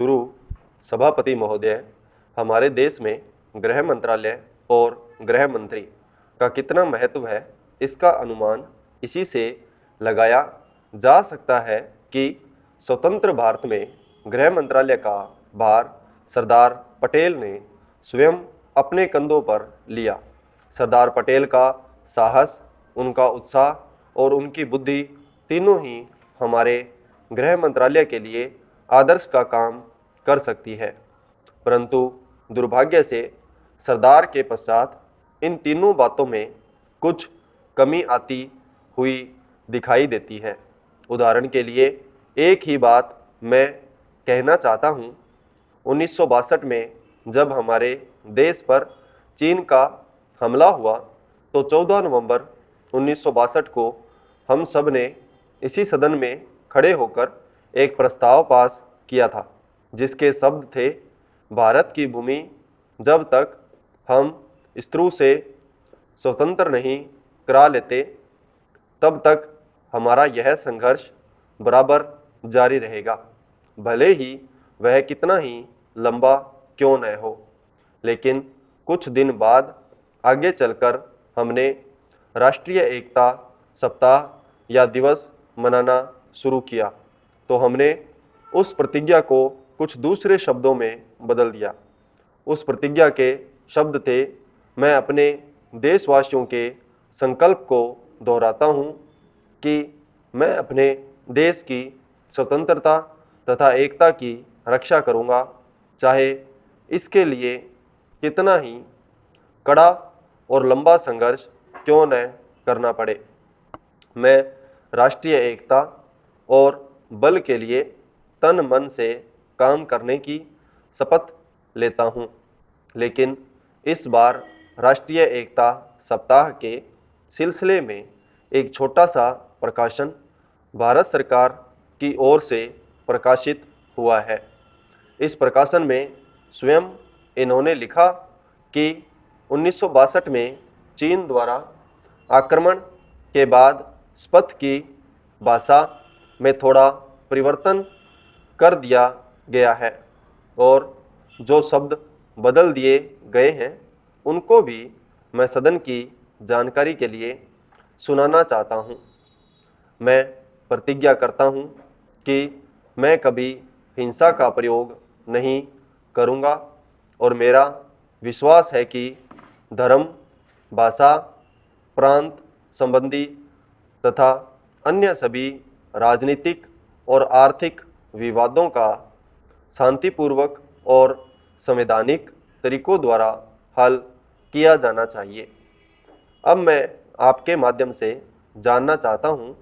शुरू सभापति महोदय, हमारे देश में गृह मंत्रालय और गृह मंत्री का कितना महत्व है, इसका अनुमान इसी से लगाया जा सकता है कि स्वतंत्र भारत में गृह मंत्रालय का भार सरदार पटेल ने स्वयं अपने कंधों पर लिया। सरदार पटेल का साहस, उनका उत्साह और उनकी बुद्धि तीनों ही हमारे गृह मंत्रालय के लिए आदर्श का काम कर सकती है। परंतु दुर्भाग्य से सरदार के पश्चात इन तीनों बातों में कुछ कमी आती हुई दिखाई देती है। उदाहरण के लिए एक ही बात मैं कहना चाहता हूँ। 1962 में जब हमारे देश पर चीन का हमला हुआ तो 14 नवंबर 1962 को हम सब ने इसी सदन में खड़े होकर एक प्रस्ताव पास किया था, जिसके शब्द थे, भारत की भूमि जब तक हम शत्रु से स्वतंत्र नहीं करा लेते तब तक हमारा यह संघर्ष बराबर जारी रहेगा, भले ही वह कितना ही लंबा क्यों न हो। लेकिन कुछ दिन बाद आगे चलकर हमने राष्ट्रीय एकता सप्ताह या दिवस मनाना शुरू किया तो हमने उस प्रतिज्ञा को कुछ दूसरे शब्दों में बदल दिया। उस प्रतिज्ञा के शब्द थे, मैं अपने देशवासियों के संकल्प को दोहराता हूँ कि मैं अपने देश की स्वतंत्रता तथा एकता की रक्षा करूँगा, चाहे इसके लिए कितना ही कड़ा और लंबा संघर्ष क्यों न करना पड़े। मैं राष्ट्रीय एकता और बल के लिए तन मन से काम करने की शपथ लेता हूँ। लेकिन इस बार राष्ट्रीय एकता सप्ताह के सिलसिले में एक छोटा सा प्रकाशन भारत सरकार की ओर से प्रकाशित हुआ है। इस प्रकाशन में स्वयं इन्होंने लिखा कि 1962 में चीन द्वारा आक्रमण के बाद शपथ की भाषा में थोड़ा परिवर्तन कर दिया गया है और जो शब्द बदल दिए गए हैं उनको भी मैं सदन की जानकारी के लिए सुनाना चाहता हूँ। मैं प्रतिज्ञा करता हूँ कि मैं कभी हिंसा का प्रयोग नहीं करूँगा और मेरा विश्वास है कि धर्म, भाषा, प्रांत संबंधी तथा अन्य सभी राजनीतिक और आर्थिक विवादों का शांतिपूर्वक और संवैधानिक तरीकों द्वारा हल किया जाना चाहिए। अब मैं आपके माध्यम से जानना चाहता हूं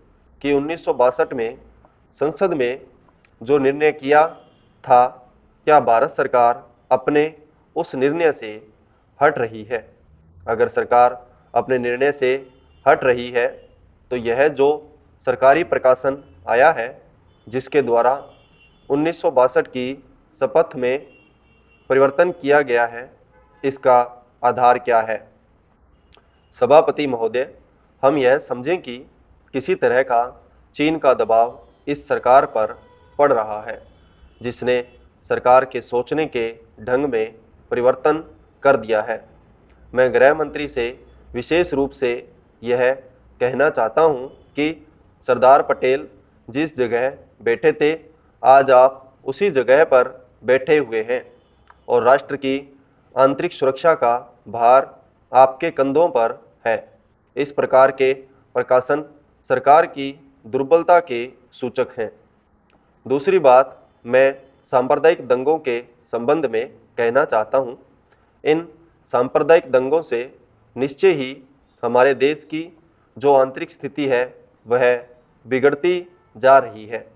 कि 1962 में संसद में जो निर्णय किया था, क्या भारत सरकार अपने उस निर्णय से हट रही है? अगर सरकार अपने निर्णय से हट रही है तो यह जो सरकारी प्रकाशन आया है जिसके द्वारा 1962 की शपथ में परिवर्तन किया गया है, इसका आधार क्या है? सभापति महोदय, हम यह समझें कि किसी तरह का चीन का दबाव इस सरकार पर पड़ रहा है, जिसने सरकार के सोचने के ढंग में परिवर्तन कर दिया है। मैं गृह मंत्री से विशेष रूप से यह कहना चाहता हूं कि सरदार पटेल जिस जगह बैठे थे, आज आप उसी जगह पर बैठे हुए हैं और राष्ट्र की आंतरिक सुरक्षा का भार आपके कंधों पर है। इस प्रकार के प्रकाशन सरकार की दुर्बलता के सूचक हैं। दूसरी बात मैं सांप्रदायिक दंगों के संबंध में कहना चाहता हूं। इन सांप्रदायिक दंगों से निश्चय ही हमारे देश की जो आंतरिक स्थिति है वह बिगड़ती जा रही है।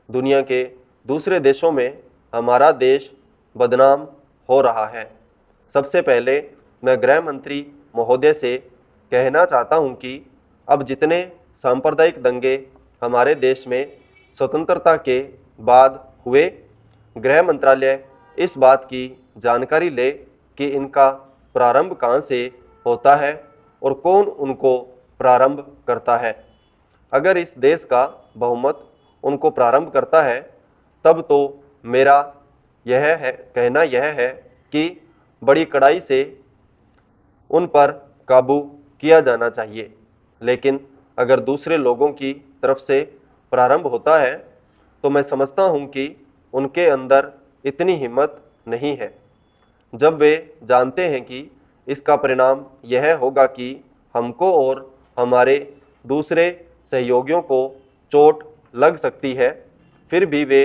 दुनिया के दूसरे देशों में हमारा देश बदनाम हो रहा है। सबसे पहले मैं गृह मंत्री महोदय से कहना चाहता हूं कि अब जितने सांप्रदायिक दंगे हमारे देश में स्वतंत्रता के बाद हुए, गृह मंत्रालय इस बात की जानकारी ले कि इनका प्रारंभ कहां से होता है और कौन उनको प्रारंभ करता है। अगर इस देश का बहुमत उनको प्रारंभ करता है तब तो मेरा कहना यह है कि बड़ी कड़ाई से उन पर काबू किया जाना चाहिए। लेकिन अगर दूसरे लोगों की तरफ से प्रारंभ होता है तो मैं समझता हूं कि उनके अंदर इतनी हिम्मत नहीं है। जब वे जानते हैं कि इसका परिणाम यह होगा कि हमको और हमारे दूसरे सहयोगियों को चोट लग सकती है, फिर भी वे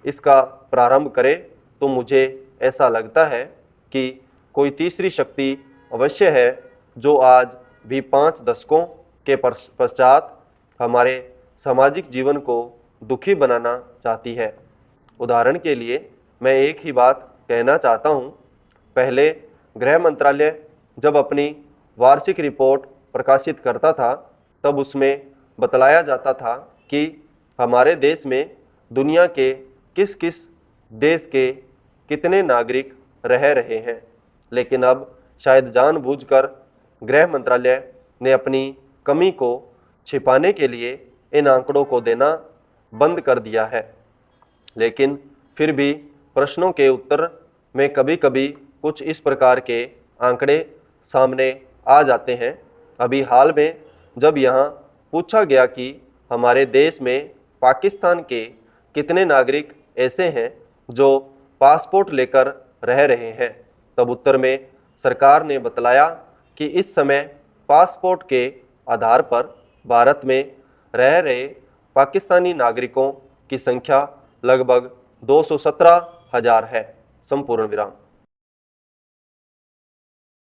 इसका प्रारंभ करें, तो मुझे ऐसा लगता है कि कोई तीसरी शक्ति अवश्य है जो आज भी 5 दशकों के पश्चात हमारे सामाजिक जीवन को दुखी बनाना चाहती है। उदाहरण के लिए मैं एक ही बात कहना चाहता हूं। पहले गृह मंत्रालय जब अपनी वार्षिक रिपोर्ट प्रकाशित करता था तब उसमें बतलाया जाता था कि हमारे देश में दुनिया के किस किस देश के कितने नागरिक रह रहे हैं। लेकिन अब शायद जानबूझकर गृह मंत्रालय ने अपनी कमी को छिपाने के लिए इन आंकड़ों को देना बंद कर दिया है। लेकिन फिर भी प्रश्नों के उत्तर में कभी कभी कुछ इस प्रकार के आंकड़े सामने आ जाते हैं। अभी हाल में जब यहाँ पूछा गया कि हमारे देश में पाकिस्तान के कितने नागरिक ऐसे हैं जो पासपोर्ट लेकर रह रहे हैं, तब उत्तर में सरकार ने बतलाया कि इस समय पासपोर्ट के आधार पर भारत में रह रहे पाकिस्तानी नागरिकों की संख्या लगभग 217,000 है। संपूर्ण विराम।